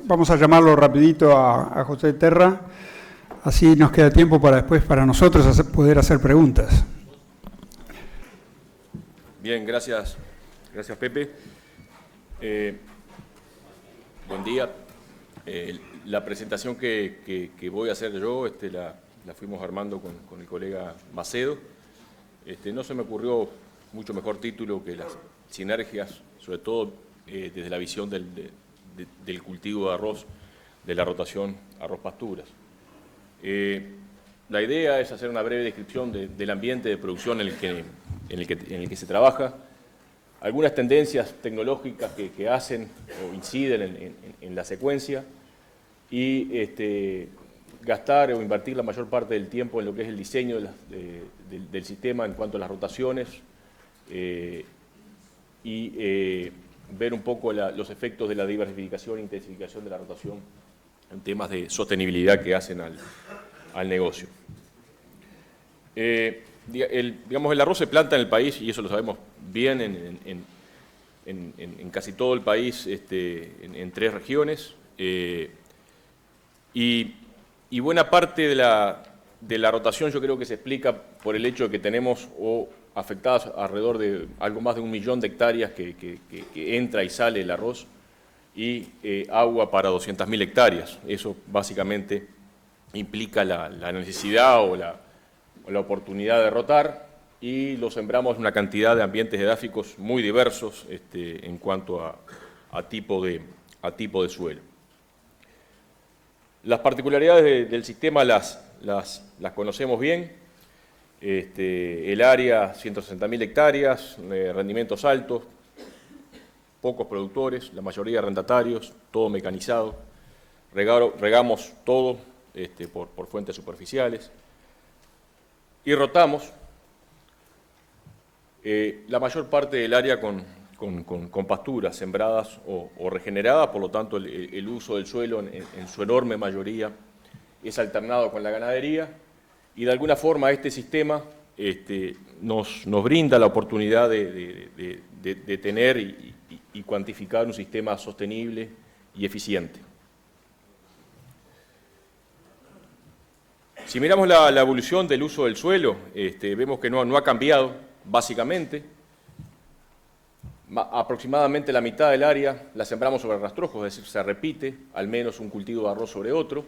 vamos a llamarlo rapidito a José Terra, así nos queda tiempo para después para nosotros poder hacer preguntas. Bien, gracias Pepe. Buen día. La presentación que voy a hacer yo la fuimos armando con el colega Macedo. No se me ocurrió mucho mejor título que las sinergias, sobre todo desde la visión del cultivo de arroz, de la rotación arroz-pasturas. La idea es hacer una breve descripción del ambiente de producción en el que se trabaja, algunas tendencias tecnológicas que hacen o inciden en la secuencia y gastar o invertir la mayor parte del tiempo en lo que es el diseño del sistema en cuanto a las rotaciones y ver un poco los efectos de la diversificación e intensificación de la rotación en temas de sostenibilidad que hacen al negocio. Digamos, el arroz se planta en el país, y eso lo sabemos bien, en casi todo el país, en 3 regiones, y buena parte de la rotación yo creo que se explica por el hecho de que tenemos afectadas alrededor de algo más de 1 millón de hectáreas que entra y sale el arroz, y agua para 200.000 hectáreas. Eso básicamente implica la necesidad o la oportunidad de rotar, y lo sembramos en una cantidad de ambientes edáficos muy diversos en cuanto a tipo de suelo. Las particularidades del sistema las conocemos bien. El área, 160.000 hectáreas, rendimientos altos, pocos productores, la mayoría arrendatarios, todo mecanizado. Regamos todo por fuentes superficiales. Y rotamos la mayor parte del área con pasturas sembradas o regeneradas, por lo tanto el uso del suelo en su enorme mayoría es alternado con la ganadería, y de alguna forma este sistema nos brinda la oportunidad de tener y cuantificar un sistema sostenible y eficiente. Si miramos la evolución del uso del suelo, vemos que no ha cambiado básicamente. Aproximadamente la mitad del área la sembramos sobre rastrojos, es decir, se repite al menos un cultivo de arroz sobre otro,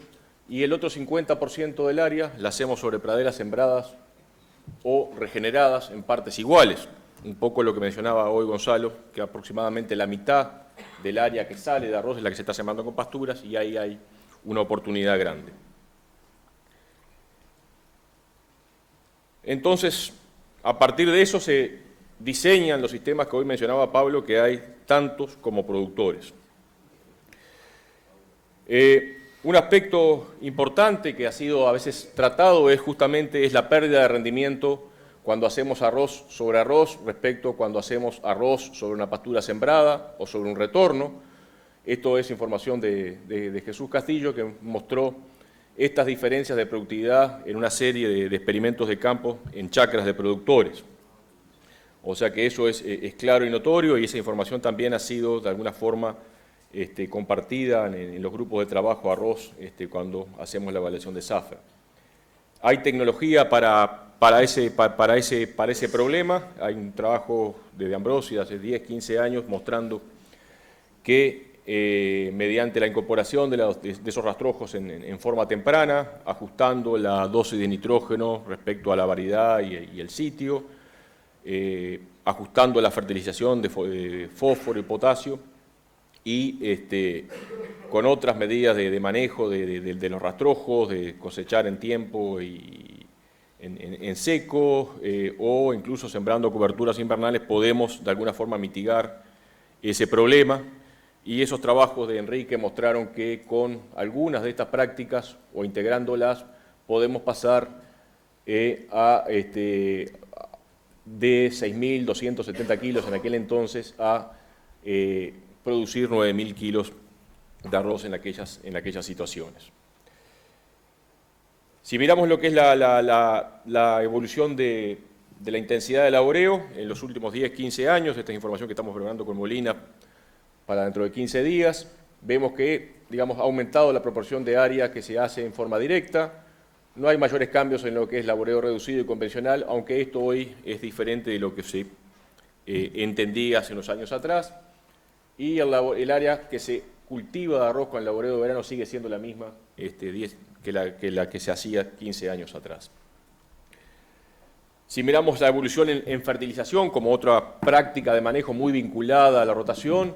y el otro 50% del área la hacemos sobre praderas sembradas o regeneradas en partes iguales. Un poco lo que mencionaba hoy Gonzalo, que aproximadamente la mitad del área que sale de arroz es la que se está sembrando con pasturas, y ahí hay una oportunidad grande. Entonces, a partir de eso se diseñan los sistemas que hoy mencionaba Pablo, que hay tantos como productores. Un aspecto importante que ha sido a veces tratado es justamente la pérdida de rendimiento cuando hacemos arroz sobre arroz respecto a cuando hacemos arroz sobre una pastura sembrada o sobre un retorno. Esto es información de Jesús Castillo, que mostró estas diferencias de productividad en una serie de experimentos de campo en chacras de productores. O sea que eso es claro y notorio, y esa información también ha sido de alguna forma compartida en los grupos de trabajo arroz cuando hacemos la evaluación de SAFER. Hay tecnología para ese problema. Hay un trabajo de Ambrosi de hace 10, 15 años mostrando que mediante la incorporación de esos rastrojos en forma temprana, ajustando la dosis de nitrógeno respecto a la variedad y el sitio, ajustando la fertilización de fósforo y potasio, y con otras medidas de manejo de los rastrojos, de cosechar en tiempo y en seco, o incluso sembrando coberturas invernales, podemos de alguna forma mitigar ese problema. Y esos trabajos de Enrique mostraron que con algunas de estas prácticas o integrándolas podemos pasar de 6.270 kilos en aquel entonces a producir 9.000 kilos de arroz en aquellas situaciones. Si miramos lo que es la evolución de la intensidad del laboreo en los últimos 10, 15 años, esta es información que estamos preparando con Molina para dentro de 15 días, vemos que digamos, ha aumentado la proporción de área que se hace en forma directa. No hay mayores cambios en lo que es laboreo reducido y convencional, aunque esto hoy es diferente de lo que se entendía hace unos años atrás. Y el área que se cultiva de arroz con el laboreo de verano sigue siendo la misma que la que se hacía 15 años atrás. Si miramos la evolución en fertilización como otra práctica de manejo muy vinculada a la rotación,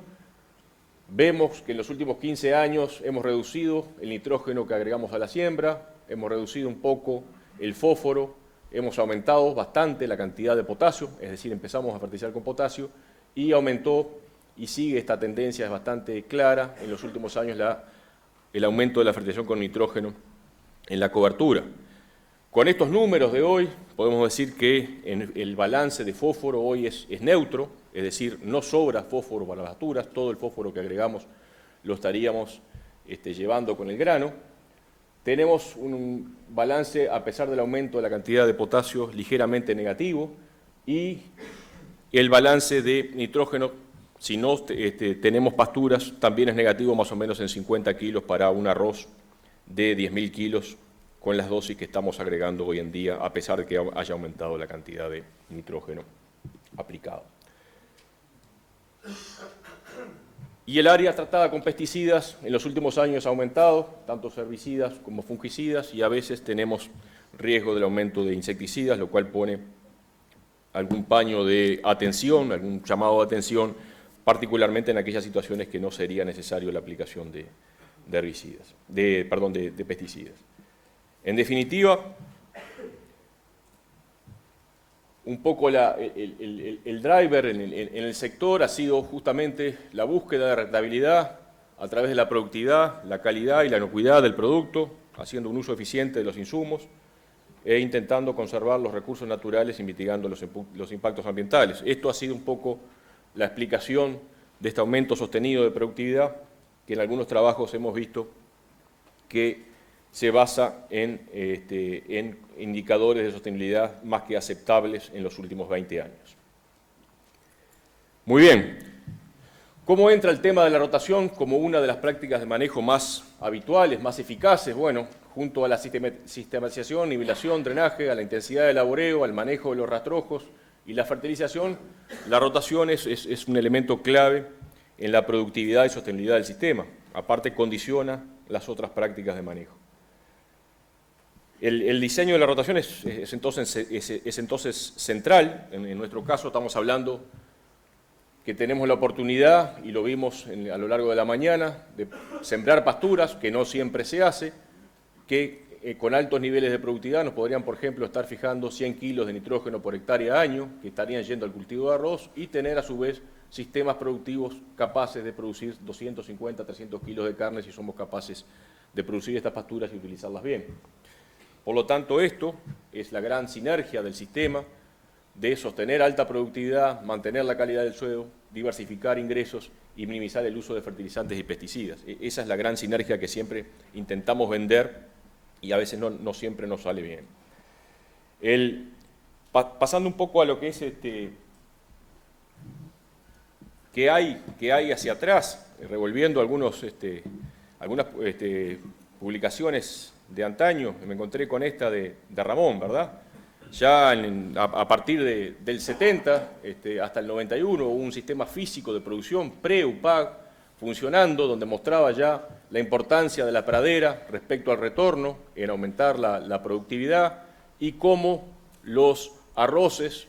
vemos que en los últimos 15 años hemos reducido el nitrógeno que agregamos a la siembra, hemos reducido un poco el fósforo, hemos aumentado bastante la cantidad de potasio, es decir, empezamos a fertilizar con potasio, y aumentó y sigue esta tendencia, es bastante clara en los últimos años el aumento de la fertilización con nitrógeno en la cobertura. Con estos números de hoy podemos decir que el balance de fósforo hoy es neutro, es decir, no sobra fósforo para las pasturas, todo el fósforo que agregamos lo estaríamos llevando con el grano. Tenemos un balance, a pesar del aumento de la cantidad de potasio, ligeramente negativo, y el balance de nitrógeno, si no tenemos pasturas, también es negativo, más o menos en 50 kilos para un arroz de 10.000 kilos, con las dosis que estamos agregando hoy en día, a pesar de que haya aumentado la cantidad de nitrógeno aplicado. Y el área tratada con pesticidas en los últimos años ha aumentado, tanto herbicidas como fungicidas, y a veces tenemos riesgo del aumento de insecticidas, lo cual pone algún paño de atención, algún llamado de atención, particularmente en aquellas situaciones que no sería necesario la aplicación de herbicidas, de pesticidas. En definitiva, un poco el driver en el sector ha sido justamente la búsqueda de rentabilidad a través de la productividad, la calidad y la inocuidad del producto, haciendo un uso eficiente de los insumos e intentando conservar los recursos naturales y mitigando los impactos ambientales. Esto ha sido un poco la explicación de este aumento sostenido de productividad que en algunos trabajos hemos visto que se basa en indicadores de sostenibilidad más que aceptables en los últimos 20 años. Muy bien. ¿Cómo entra el tema de la rotación como una de las prácticas de manejo más habituales, más eficaces? Bueno, junto a la sistematización, nivelación, drenaje, a la intensidad de laboreo, al manejo de los rastrojos y la fertilización, la rotación es un elemento clave en la productividad y sostenibilidad del sistema. Aparte, condiciona las otras prácticas de manejo. El diseño de la rotación es entonces central. En nuestro caso estamos hablando que tenemos la oportunidad, y lo vimos a lo largo de la mañana, de sembrar pasturas, que no siempre se hace, que con altos niveles de productividad nos podrían, por ejemplo, estar fijando 100 kilos de nitrógeno por hectárea año, que estarían yendo al cultivo de arroz, y tener a su vez sistemas productivos capaces de producir 250, 300 kilos de carne si somos capaces de producir estas pasturas y utilizarlas bien. Por lo tanto, esto es la gran sinergia del sistema de sostener alta productividad, mantener la calidad del suelo, diversificar ingresos y minimizar el uso de fertilizantes y pesticidas. Esa es la gran sinergia que siempre intentamos vender y a veces no siempre nos sale bien. Pasando un poco a lo que es que hay hacia atrás, revolviendo algunas publicaciones de antaño, me encontré con esta de Ramón, ¿verdad? Ya a partir del 70 hasta el 91 hubo un sistema físico de producción pre-UPAG funcionando, donde mostraba ya la importancia de la pradera respecto al retorno en aumentar la productividad y cómo los arroces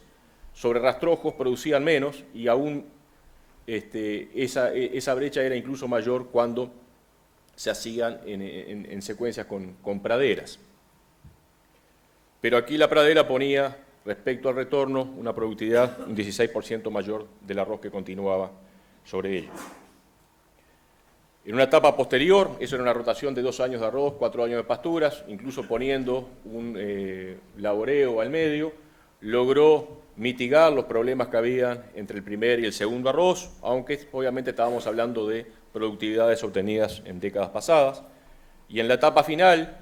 sobre rastrojos producían menos, y aún esa brecha era incluso mayor cuando se hacían en secuencias con praderas. Pero aquí la pradera ponía, respecto al retorno, una productividad un 16% mayor del arroz que continuaba sobre ello. En una etapa posterior, eso era una rotación de 2 años de arroz, 4 años de pasturas, incluso poniendo un laboreo al medio, logró mitigar los problemas que había entre el primer y el segundo arroz, aunque obviamente estábamos hablando de productividades obtenidas en décadas pasadas. Y en la etapa final,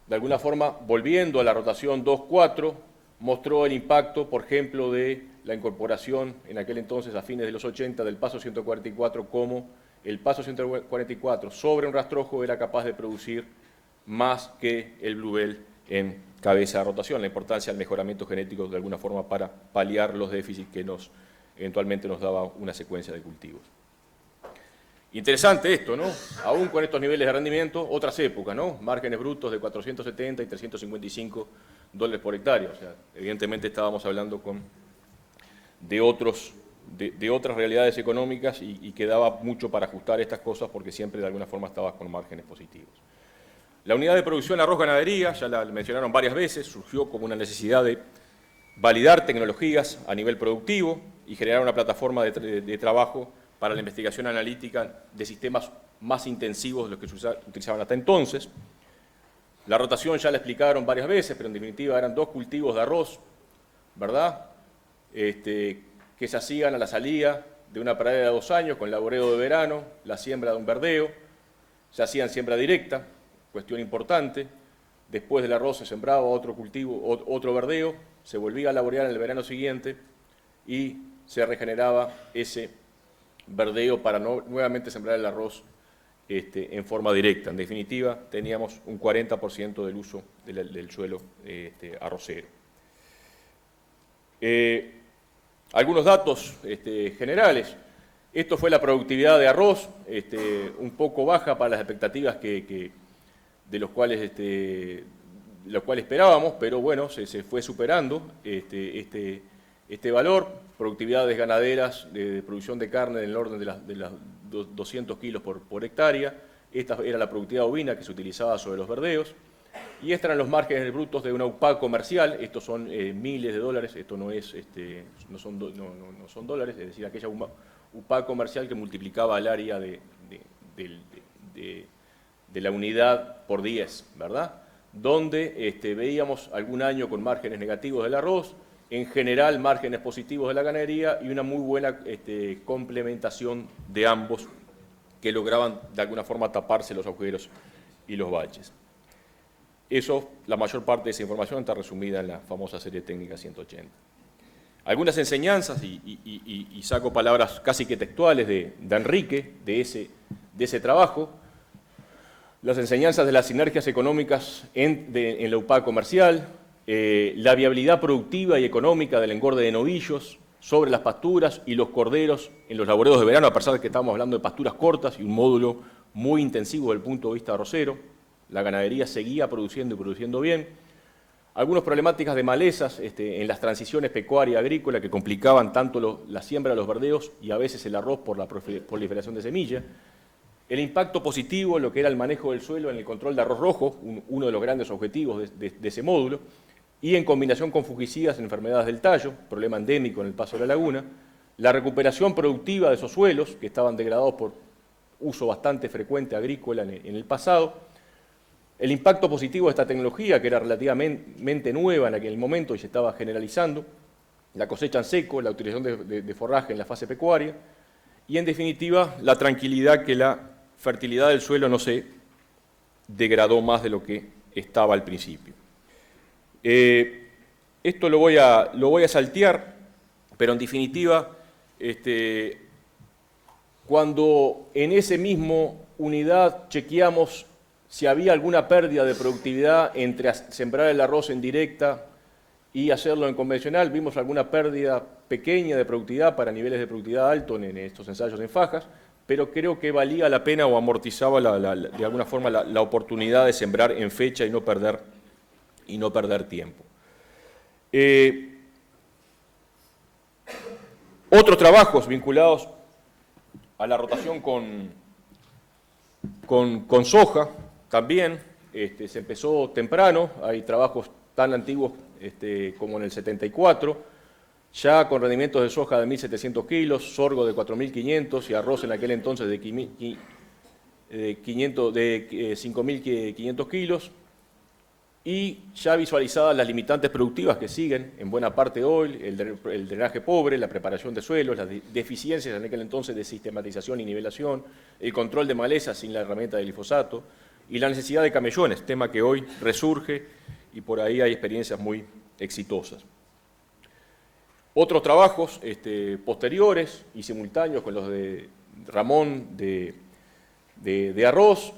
de alguna forma, volviendo a la rotación 2-4, mostró el impacto, por ejemplo, de la incorporación en aquel entonces, a fines de los 80, del paso 144 como el paso 144 sobre un rastrojo era capaz de producir más que el bluebell en cabeza de rotación, la importancia del mejoramiento genético de alguna forma para paliar los déficits que eventualmente nos daba una secuencia de cultivos. Interesante esto, ¿no? Aún con estos niveles de rendimiento, otras épocas, ¿no? Márgenes brutos de 470 y 355 dólares por hectárea. O sea, evidentemente estábamos hablando de otras realidades económicas y quedaba mucho para ajustar estas cosas porque siempre de alguna forma estabas con márgenes positivos. La unidad de producción arroz ganadería, ya la mencionaron varias veces, surgió como una necesidad de validar tecnologías a nivel productivo y generar una plataforma de trabajo para la investigación analítica de sistemas más intensivos de los que se utilizaban hasta entonces. La rotación ya la explicaron varias veces, pero en definitiva eran 2 cultivos de arroz, ¿verdad? Que se hacían a la salida de una pradera de 2 años con laboreo de verano, la siembra de un verdeo, se hacían siembra directa, cuestión importante. Después del arroz se sembraba otro cultivo, otro verdeo, se volvía a laborear en el verano siguiente y se regeneraba ese verdeo para nuevamente sembrar el arroz en forma directa. En definitiva, teníamos un 40% del uso del suelo arrocero. Algunos datos generales. Esto fue la productividad de arroz, un poco baja para las expectativas de los cuales esperábamos, pero bueno, se fue superando este valor. Productividades ganaderas de producción de carne en el orden de las 200 kilos por hectárea. Esta era la productividad ovina que se utilizaba sobre los verdeos. Y estos eran los márgenes brutos de una UPA comercial. Estos son miles de dólares, esto no son dólares, es decir, aquella UPA comercial que multiplicaba el área de la unidad por 10, ¿verdad? Donde veíamos algún año con márgenes negativos del arroz, en general márgenes positivos de la ganadería y una muy buena complementación de ambos que lograban de alguna forma taparse los agujeros y los baches. Eso, la mayor parte de esa información está resumida en la famosa serie técnica 180. Algunas enseñanzas, y saco palabras casi que textuales de Enrique, de ese trabajo. Las enseñanzas de las sinergias económicas en la UPA comercial, la viabilidad productiva y económica del engorde de novillos sobre las pasturas y los corderos en los laboreos de verano, a pesar de que estamos hablando de pasturas cortas y un módulo muy intensivo desde el punto de vista arrocero. La ganadería seguía produciendo y produciendo bien. Algunas problemáticas de malezas en las transiciones pecuaria-agrícola que complicaban tanto la siembra de los verdeos y a veces el arroz por la proliferación de semillas. El impacto positivo en lo que era el manejo del suelo en el control de arroz rojo, uno de los grandes objetivos de ese módulo, y en combinación con fungicidas en enfermedades del tallo, problema endémico en el Paso de la Laguna, la recuperación productiva de esos suelos, que estaban degradados por uso bastante frecuente agrícola en el pasado, el impacto positivo de esta tecnología, que era relativamente nueva en aquel momento y se estaba generalizando, la cosecha en seco, la utilización de forraje en la fase pecuaria, y en definitiva la tranquilidad que la fertilidad del suelo no se degradó más de lo que estaba al principio. Esto lo voy a saltear, pero en definitiva, cuando en ese mismo unidad chequeamos si había alguna pérdida de productividad entre sembrar el arroz en directa y hacerlo en convencional, vimos alguna pérdida pequeña de productividad para niveles de productividad alto en estos ensayos en fajas, pero creo que valía la pena o amortizaba de alguna forma la oportunidad de sembrar en fecha y no perder tiempo. Otros trabajos vinculados a la rotación con soja también, se empezó temprano, hay trabajos tan antiguos como en el 74, ya con rendimientos de soja de 1.700 kilos, sorgo de 4.500 y arroz en aquel entonces de 5.500 kilos, y ya visualizadas las limitantes productivas que siguen en buena parte hoy, el drenaje pobre, la preparación de suelos, las deficiencias en aquel entonces de sistematización y nivelación, el control de malezas sin la herramienta del glifosato y la necesidad de camellones, tema que hoy resurge y por ahí hay experiencias muy exitosas. Otros trabajos posteriores y simultáneos con los de Ramón de arroz,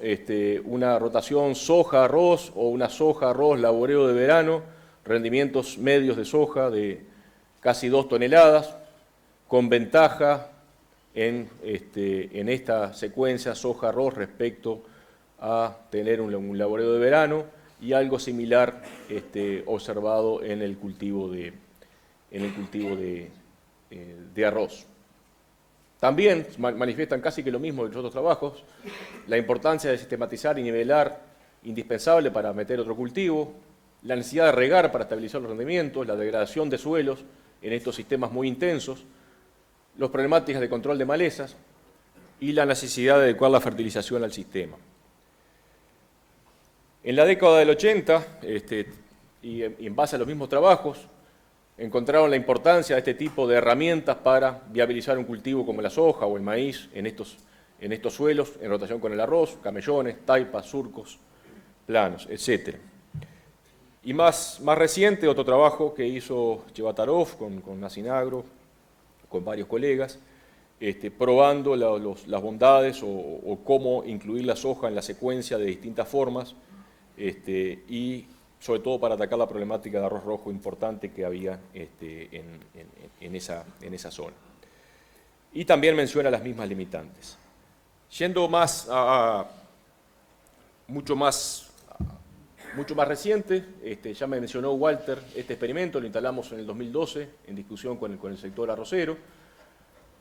una rotación soja-arroz o una soja-arroz laboreo de verano, rendimientos medios de soja de casi 2 toneladas, con ventaja en esta secuencia soja-arroz respecto a tener un laboreo de verano y algo similar observado en el cultivo de arroz. También manifiestan casi que lo mismo de los otros trabajos, la importancia de sistematizar y nivelar, indispensable para meter otro cultivo, la necesidad de regar para estabilizar los rendimientos, la degradación de suelos en estos sistemas muy intensos, las problemáticas de control de malezas y la necesidad de adecuar la fertilización al sistema. En la década del 80, y en base a los mismos trabajos, encontraron la importancia de este tipo de herramientas para viabilizar un cultivo como la soja o el maíz en estos suelos, en rotación con el arroz, camellones, taipas, surcos, planos, etc. Y más reciente, otro trabajo que hizo Chevatarov con Nasinagro, con varios colegas, probando las bondades o cómo incluir la soja en la secuencia de distintas formas, y sobre todo para atacar la problemática de arroz rojo importante que había en esa zona. Y también menciona las mismas limitantes. Yendo mucho más reciente, ya me mencionó Walter este experimento, lo instalamos en el 2012 en discusión con el sector arrocero.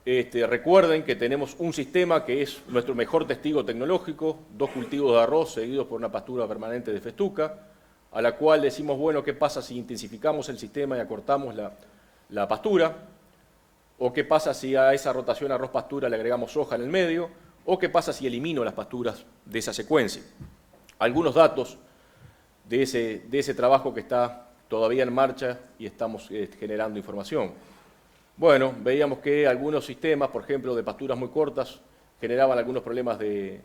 Recuerden que tenemos un sistema que es nuestro mejor testigo tecnológico, 2 cultivos de arroz seguidos por una pastura permanente de festuca, a la cual decimos, bueno, ¿qué pasa si intensificamos el sistema y acortamos la pastura? ¿O qué pasa si a esa rotación arroz-pastura le agregamos soja en el medio? ¿O qué pasa si elimino las pasturas de esa secuencia? Algunos datos de ese trabajo que está todavía en marcha y estamos generando información. Bueno, veíamos que algunos sistemas, por ejemplo, de pasturas muy cortas, generaban algunos problemas de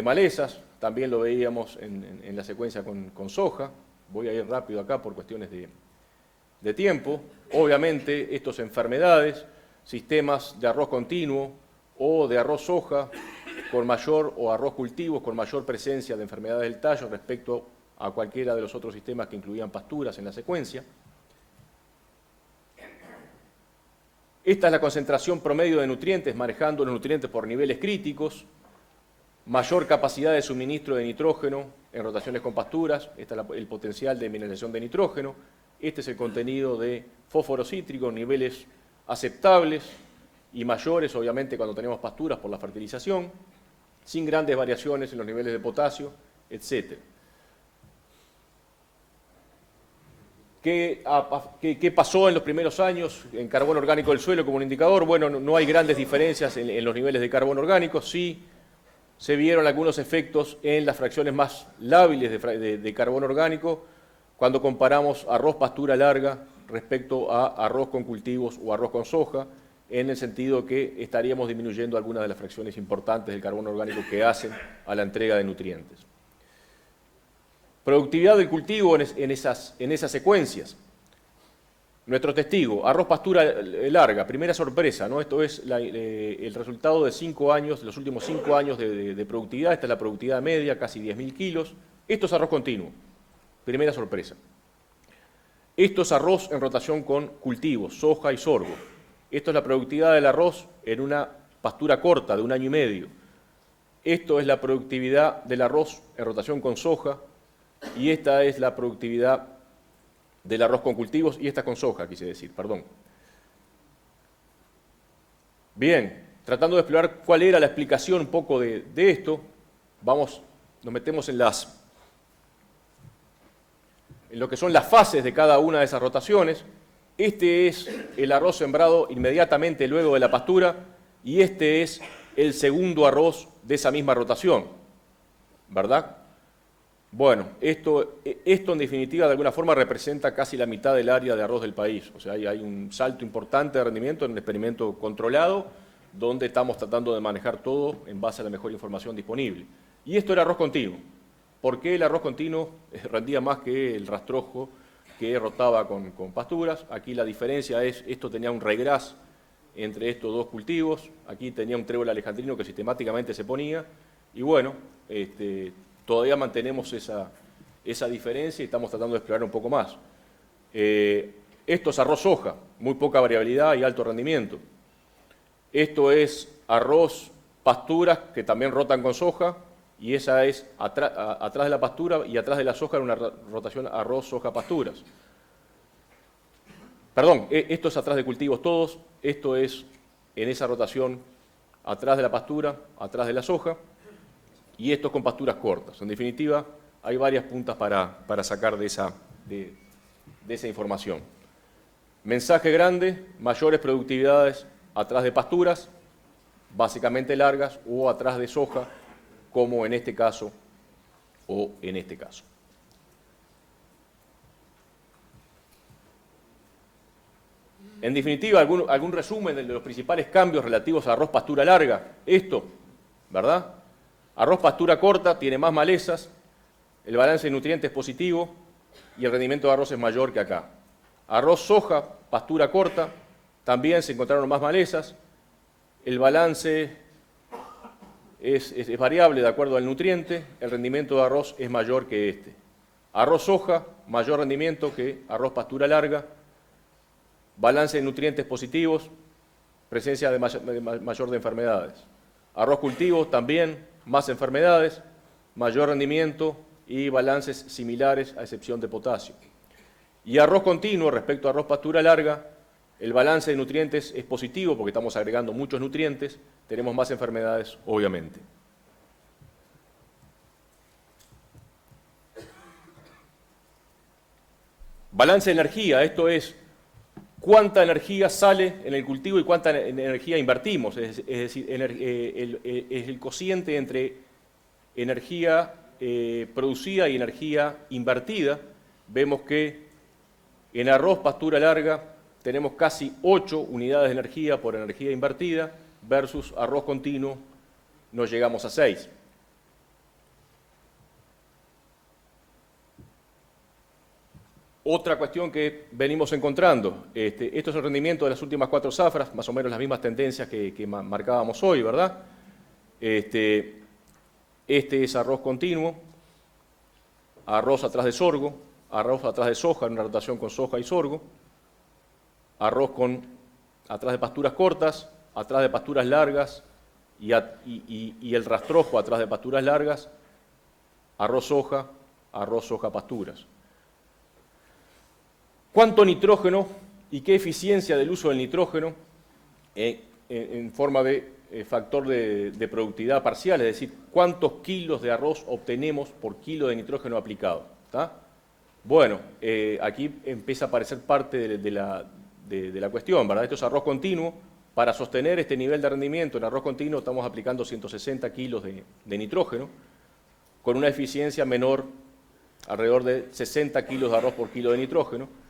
malezas. También lo veíamos en la secuencia con soja. Voy a ir rápido acá por cuestiones de tiempo. Obviamente, estas enfermedades, sistemas de arroz continuo o de arroz soja con mayor, o arroz cultivos con mayor presencia de enfermedades del tallo respecto a cualquiera de los otros sistemas que incluían pasturas en la secuencia. Esta es la concentración promedio de nutrientes, manejando los nutrientes por niveles críticos, mayor capacidad de suministro de nitrógeno en rotaciones con pasturas, este es el potencial de mineralización de nitrógeno, este es el contenido de fósforo cítrico, niveles aceptables y mayores, obviamente, cuando tenemos pasturas por la fertilización, sin grandes variaciones en los niveles de potasio, etc. ¿Qué pasó en los primeros años en carbono orgánico del suelo como un indicador? Bueno, no hay grandes diferencias en los niveles de carbono orgánico, sí se vieron algunos efectos en las fracciones más lábiles de carbono orgánico cuando comparamos arroz pastura larga respecto a arroz con cultivos o arroz con soja, en el sentido que estaríamos disminuyendo algunas de las fracciones importantes del carbono orgánico que hacen a la entrega de nutrientes. Productividad del cultivo en esas secuencias. Nuestro testigo, arroz pastura larga, primera sorpresa, ¿no? Esto es el resultado de 5 años, los últimos 5 años de productividad. Esta es la productividad media, casi 10.000 kilos. Esto es arroz continuo, primera sorpresa. Esto es arroz en rotación con cultivos, soja y sorgo. Esto es la productividad del arroz en una pastura corta de 1 año y medio. Esto es la productividad del arroz en rotación con soja, y esta es la productividad del arroz con cultivos, y esta con soja, quise decir, perdón. Bien, tratando de explorar cuál era la explicación un poco de esto, nos metemos en lo que son las fases de cada una de esas rotaciones. Este es el arroz sembrado inmediatamente luego de la pastura, y este es el segundo arroz de esa misma rotación, ¿verdad? Bueno, esto en definitiva de alguna forma representa casi la mitad del área de arroz del país. O sea, hay un salto importante de rendimiento en un experimento controlado donde estamos tratando de manejar todo en base a la mejor información disponible. Y esto era arroz continuo. ¿Por qué el arroz continuo rendía más que el rastrojo que rotaba con pasturas? Aquí la diferencia es, esto tenía un regras entre estos dos cultivos. Aquí tenía un trébol alejandrino que sistemáticamente se ponía, y bueno, todavía mantenemos esa diferencia y estamos tratando de explorar un poco más. Esto es arroz soja, muy poca variabilidad y alto rendimiento. Esto es arroz pasturas que también rotan con soja, y esa es atrás de la pastura y atrás de la soja en una rotación arroz, soja, pasturas. Perdón, esto es atrás de cultivos todos, esto es en esa rotación atrás de la pastura, atrás de la soja, y esto es con pasturas cortas. En definitiva, hay varias puntas para sacar de esa información. Mensaje grande: mayores productividades atrás de pasturas, básicamente largas, o atrás de soja, como en este caso o en este caso. En definitiva, algún resumen de los principales cambios relativos a arroz pastura larga. Esto, ¿verdad? Arroz pastura corta tiene más malezas, el balance de nutrientes es positivo y el rendimiento de arroz es mayor que acá. Arroz soja, pastura corta, también se encontraron más malezas, el balance es variable de acuerdo al nutriente, el rendimiento de arroz es mayor que este. Arroz soja, mayor rendimiento que arroz pastura larga, balance de nutrientes positivos, presencia mayor de enfermedades. Arroz cultivo también, más enfermedades, mayor rendimiento y balances similares a excepción de potasio. Y arroz continuo respecto a arroz pastura larga, el balance de nutrientes es positivo porque estamos agregando muchos nutrientes, tenemos más enfermedades, obviamente. Balance de energía, esto es cuánta energía sale en el cultivo y cuánta energía invertimos, es decir, es el cociente entre energía producida y energía invertida. Vemos que en arroz pastura larga tenemos casi 8 unidades de energía por energía invertida, versus arroz continuo no llegamos a 6. Otra cuestión que venimos encontrando, esto es el rendimiento de las últimas 4 zafras, más o menos las mismas tendencias que marcábamos hoy, ¿verdad? Este es arroz continuo, arroz atrás de sorgo, arroz atrás de soja en una rotación con soja y sorgo, arroz atrás de pasturas cortas, atrás de pasturas largas y el rastrojo atrás de pasturas largas, arroz soja, pasturas. ¿Cuánto nitrógeno y qué eficiencia del uso del nitrógeno en forma de factor de productividad parcial? Es decir, ¿cuántos kilos de arroz obtenemos por kilo de nitrógeno aplicado? ¿Está? Bueno, aquí empieza a aparecer parte de la cuestión, ¿verdad? Esto es arroz continuo. Para sostener este nivel de rendimiento en arroz continuo estamos aplicando 160 kilos de nitrógeno, con una eficiencia menor, alrededor de 60 kilos de arroz por kilo de nitrógeno.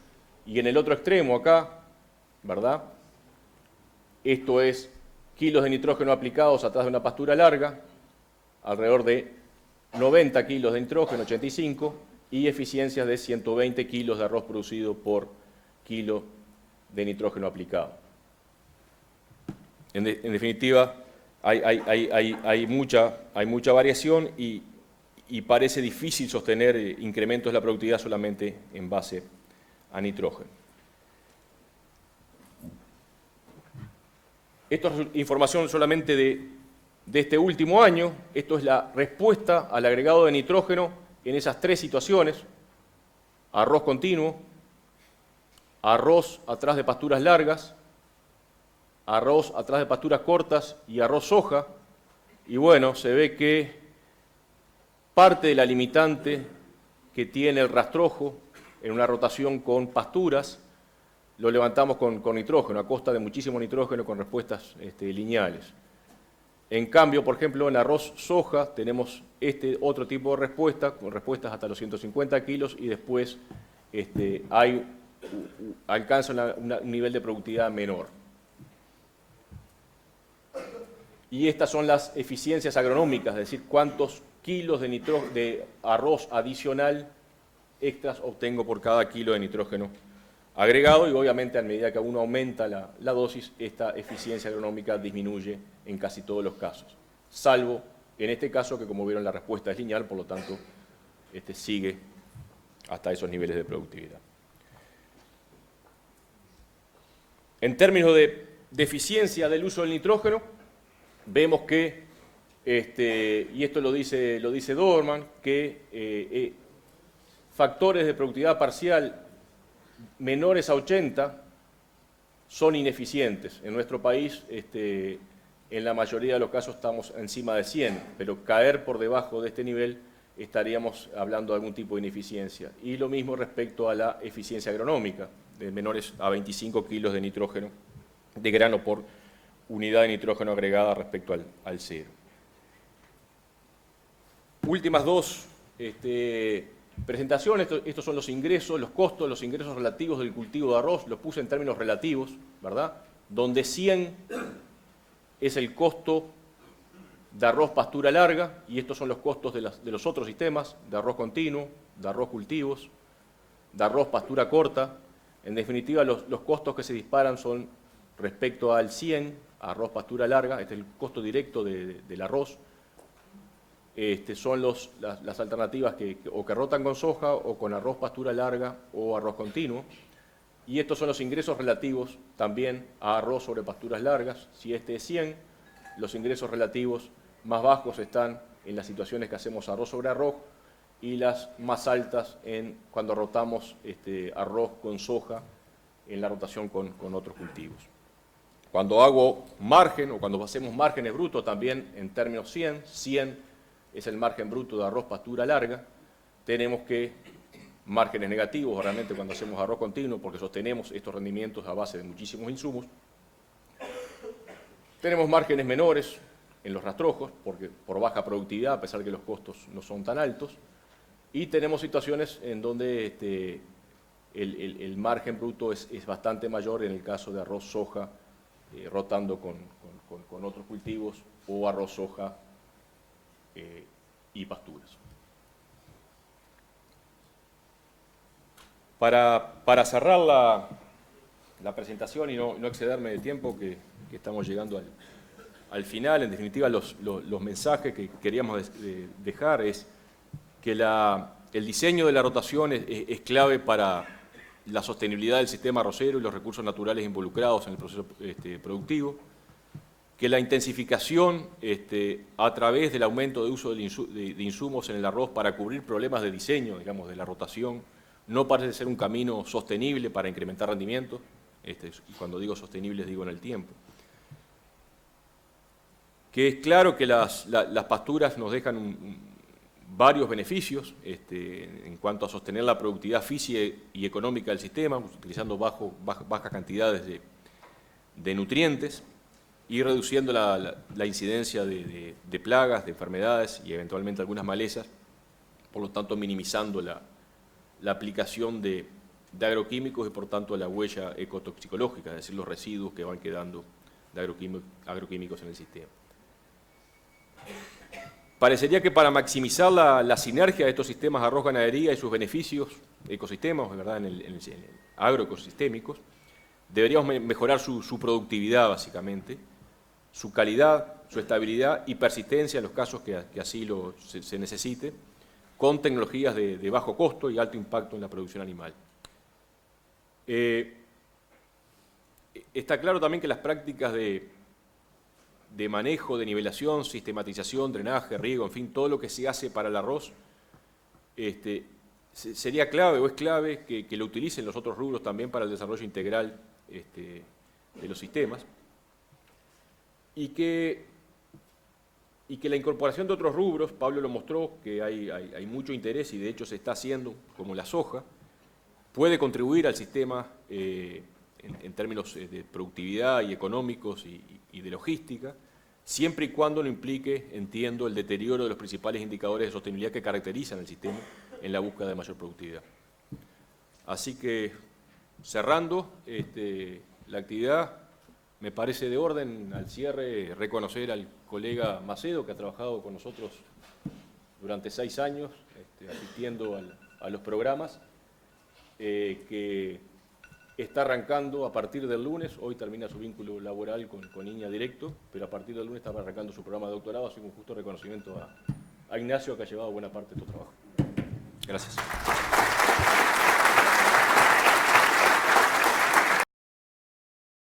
Y en el otro extremo acá, ¿verdad? Esto es kilos de nitrógeno aplicados atrás de una pastura larga, alrededor de 90 kilos de nitrógeno, 85, y eficiencias de 120 kilos de arroz producido por kilo de nitrógeno aplicado. En definitiva, hay mucha variación y parece difícil sostener incrementos de la productividad solamente en base a nitrógeno. Esto es información solamente de este último año. Esto es la respuesta al agregado de nitrógeno en esas 3 situaciones: arroz continuo, arroz atrás de pasturas largas, arroz atrás de pasturas cortas y arroz soja. Y bueno, se ve que parte de la limitante que tiene el rastrojo en una rotación con pasturas lo levantamos con nitrógeno, a costa de muchísimo nitrógeno con respuestas lineales. En cambio, por ejemplo, en arroz soja tenemos otro tipo de respuesta, con respuestas hasta los 150 kilos, y después alcanza un nivel de productividad menor. Y estas son las eficiencias agronómicas, es decir, cuántos kilos de arroz adicional extras obtengo por cada kilo de nitrógeno agregado, y obviamente a medida que uno aumenta la dosis, esta eficiencia agronómica disminuye en casi todos los casos, salvo en este caso que, como vieron, la respuesta es lineal, por lo tanto sigue hasta esos niveles de productividad. En términos de eficiencia del uso del nitrógeno, vemos que, y esto lo dice Dorman, que factores de productividad parcial menores a 80 son ineficientes. En nuestro país, en la mayoría de los casos estamos encima de 100, pero caer por debajo de este nivel estaríamos hablando de algún tipo de ineficiencia. Y lo mismo respecto a la eficiencia agronómica, de menores a 25 kilos de nitrógeno de grano por unidad de nitrógeno agregada respecto al cero. Últimas dos presentaciones, estos son los ingresos, los costos, los ingresos relativos del cultivo de arroz, los puse en términos relativos, ¿verdad? Donde 100 es el costo de arroz pastura larga, y estos son los costos de los otros sistemas, de arroz continuo, de arroz cultivos, de arroz pastura corta. En definitiva, los costos que se disparan son respecto al 100, arroz pastura larga, este es el costo directo del arroz. Son las alternativas que rotan con soja o con arroz pastura larga o arroz continuo. Y estos son los ingresos relativos también a arroz sobre pasturas largas. Si este es 100, los ingresos relativos más bajos están en las situaciones que hacemos arroz sobre arroz y las más altas cuando rotamos arroz con soja en la rotación con otros cultivos. Cuando hago margen o cuando hacemos márgenes brutos también en términos 100 es el margen bruto de arroz pastura larga, tenemos que márgenes negativos realmente cuando hacemos arroz continuo porque sostenemos estos rendimientos a base de muchísimos insumos. Tenemos márgenes menores en los rastrojos porque por baja productividad, a pesar de que los costos no son tan altos, y tenemos situaciones en donde el margen bruto es bastante mayor en el caso de arroz soja rotando con otros cultivos o arroz soja y pasturas. Para cerrar la presentación y no excederme de tiempo, que estamos llegando al final, en definitiva los mensajes que queríamos dejar es que el diseño de la rotación es clave para la sostenibilidad del sistema arrocero y los recursos naturales involucrados en el proceso productivo, que la intensificación a través del aumento de uso de insumos en el arroz para cubrir problemas de diseño, digamos, de la rotación, no parece ser un camino sostenible para incrementar rendimientos, y cuando digo sostenibles digo en el tiempo. Que es claro que las pasturas nos dejan varios beneficios en cuanto a sostener la productividad física y económica del sistema, utilizando bajas cantidades de nutrientes y reduciendo la incidencia de plagas, de enfermedades y eventualmente algunas malezas, por lo tanto minimizando la aplicación de agroquímicos y por tanto la huella ecotoxicológica, es decir, los residuos que van quedando de agroquímicos en el sistema. Parecería que para maximizar la sinergia de estos sistemas de arroz ganadería y sus beneficios ecosistemas, ¿verdad? en agroecosistémicos, deberíamos mejorar su productividad básicamente, su calidad, su estabilidad y persistencia en los casos que así se necesite, con tecnologías de bajo costo y alto impacto en la producción animal. Está claro también que las prácticas de manejo, de nivelación, sistematización, drenaje, riego, en fin, todo lo que se hace para el arroz, sería clave o es clave que lo utilicen los otros rubros también para el desarrollo integral de los sistemas, y que la incorporación de otros rubros, Pablo lo mostró, que hay mucho interés y de hecho se está haciendo, como la soja, puede contribuir al sistema en términos de productividad y económicos y de logística, siempre y cuando no implique, entiendo, el deterioro de los principales indicadores de sostenibilidad que caracterizan el sistema en la búsqueda de mayor productividad. Así que, cerrando la actividad, me parece de orden al cierre reconocer al colega Macedo, que ha trabajado con nosotros durante 6 años, asistiendo a los programas, que está arrancando a partir del lunes, hoy termina su vínculo laboral con Iña directo, pero a partir del lunes está arrancando su programa de doctorado, así que un justo reconocimiento a Ignacio, que ha llevado buena parte de tu trabajo. Gracias.